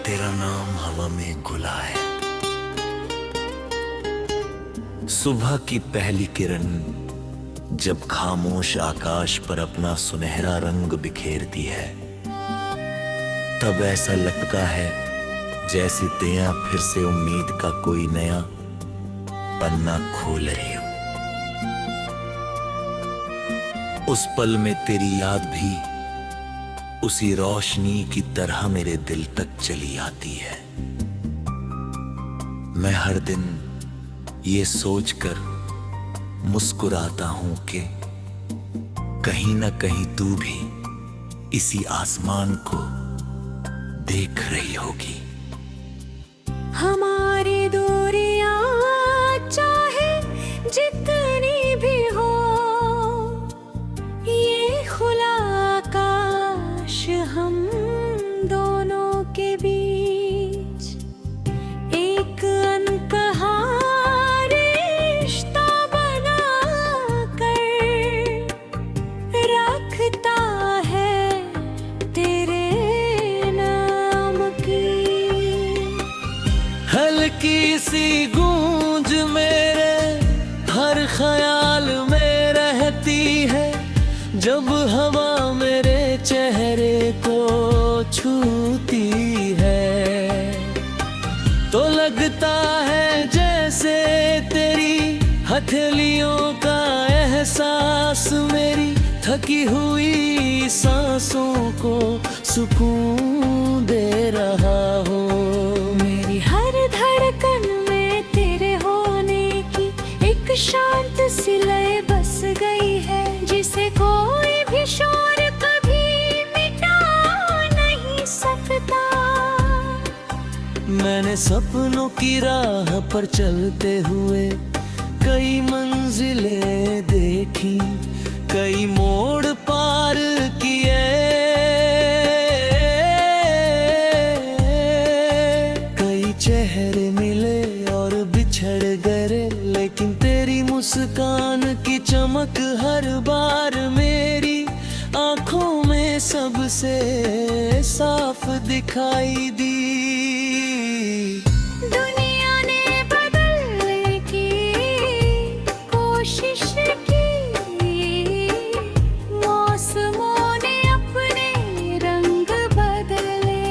तेरा नाम हवा में घुला है। सुबह की पहली किरण जब खामोश आकाश पर अपना सुनहरा रंग बिखेरती है, तब ऐसा लगता है जैसे तेरा फिर से उम्मीद का कोई नया पन्ना खोल रही हो। उस पल में तेरी याद भी उसी रोशनी की तरह मेरे दिल तक चली आती है। मैं हर दिन ये सोचकर मुस्कुराता हूं कि कहीं ना कहीं तू भी इसी आसमान को देख रही होगी। हमारी दूरियां चाहे जितनी भी हो, ये खुला आकाश हम दोनों के बीच एक अनकहा रिश्ता बना कर रखता है तेरे नाम की। हल्की सी गूंज मेरे हर ख्याल में रहती है, जब हवा मेरे चेहरे को छूती है तो लगता है जैसे तेरी हथेलियों का एहसास मेरी थकी हुई सांसों को सुकून दे रहा हो। मेरी हर धड़कन में तेरे होने की एक शांत सी लय बस गई है, जिसे कोई भी शोर कभी मिटा नहीं सकता। मैंने सपनों की राह पर चलते हुए कई मंजिलें देखी, कई मोड़ पार किए, कई चेहरे मिले और बिछड़ गए, लेकिन तेरी मुस्कान की चमक हर बार मेरी आंखों में सबसे साफ दिखाई दी। दुनिया ने बदलने की कोशिश की, मौसमों ने अपने रंग बदले,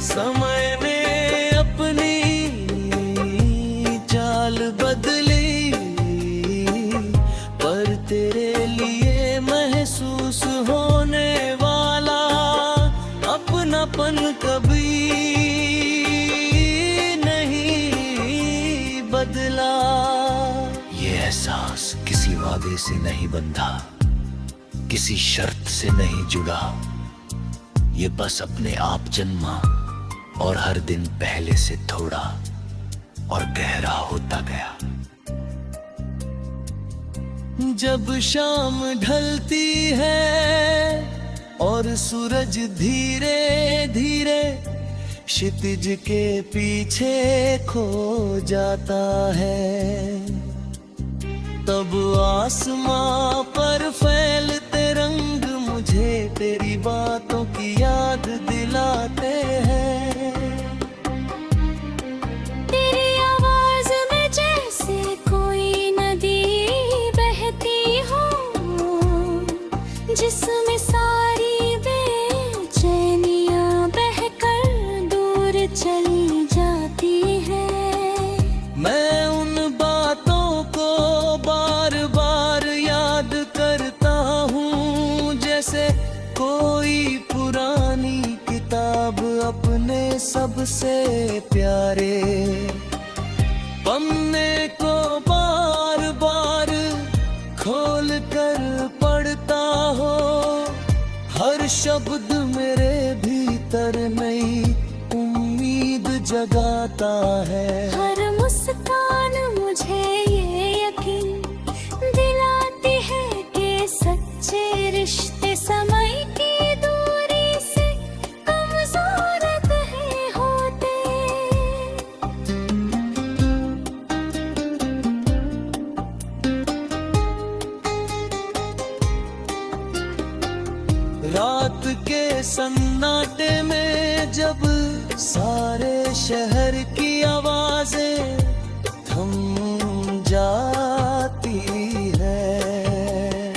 समय ने अपनी चाल बदली, पर तेरे लिए महसूस होने वाला अपनापन कभी नहीं बदला। ये एहसास किसी वादे से नहीं बंधा, किसी शर्त से नहीं जुड़ा, ये बस अपने आप जन्मा और हर दिन पहले से थोड़ा और गहरा होता गया। जब शाम ढलती है और सूरज धीरे धीरे क्षितिज के पीछे खो जाता है, तब आसमां पर फैलते रंग मुझे तेरी बातों की याद दिलाते हैं। तेरी आवाज में जैसे कोई नदी बहती हो, जिसमें सारी बेचैनियां बहकर दूर चली जाती है। मैं उन बातों को बार बार याद करता हूँ, जैसे कोई पुरानी किताब अपने सबसे प्यारे पन्ने को बार बार खोल कर पढ़ता हो। हर शब्द मेरे भीतर नई उम्मीद जगाता है। हर मुस्कान मुझे ये यकीन दिलाती है कि सच्चे रिश्ते समय की दूरी से कमजोर नहीं होते। रात के सन्नाटे में जब सारे शहर की आवाजें थम जाती है,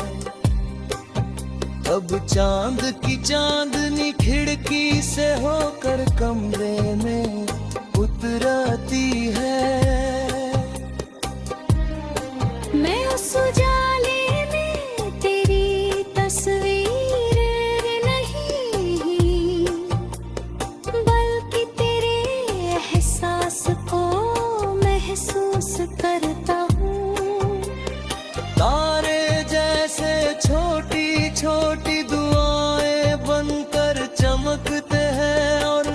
तब चांद की चांदनी खिड़की से होकर कमरे में उतरती है। मैं उस उजाले में तेरी तस्वीर नहीं, बल्कि तेरे एहसास को महसूस करता हूँ। तारे जैसे छोटी छोटी दुआएं बनकर चमकते हैं, और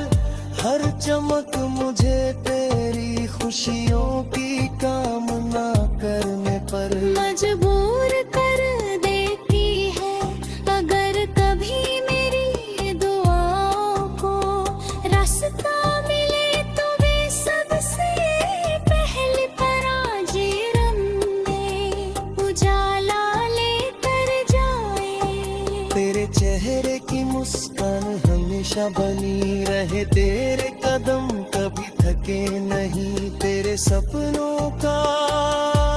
हर चमक मुझे तेरी खुशियों की कामना करने पर मजबूर कर देती है। अगर कभी मेरी दुआओं को रास्ता मिले तो वे सबसे पहले पराजे में उजाला लेकर जाए। तेरे चेहरे की मुस्कान हमेशा बनी रहे, तेरे कदम कभी थके नहीं, तेरे सपनों का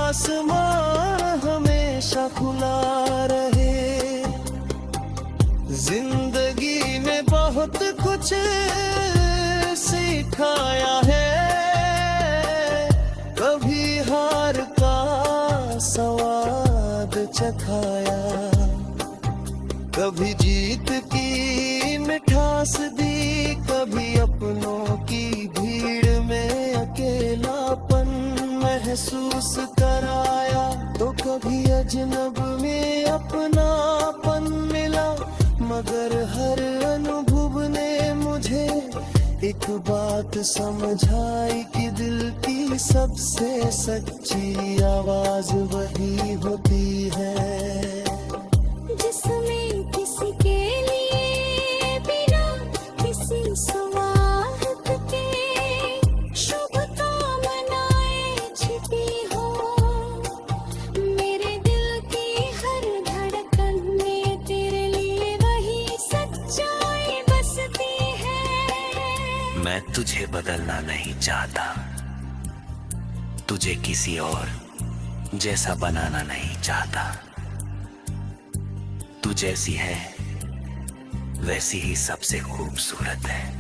आसमान हमेशा खुला रहे। जिंदगी में बहुत कुछ सिखाया है, कभी हार का स्वाद चखाया, कभी जीत की मिठास दी, कभी अपनों की भीड़ में अकेलापन महसूस कराया, तो कभी अजनब में अपनापन मिला। मगर हर अनुभव ने मुझे एक बात समझाई कि दिल की सबसे सच्ची आवाज वही होती है जिसमें किसी के लिए बिना किसी स्वार्थ के शुभकामनाएं छिपी हो। मेरे दिल की हर धड़कन में तेरे लिए वही सच्चाई बसती है। मैं तुझे बदलना नहीं चाहता, तुझे किसी और जैसा बनाना नहीं चाहता। तू जैसी है वैसी ही सबसे खूबसूरत है।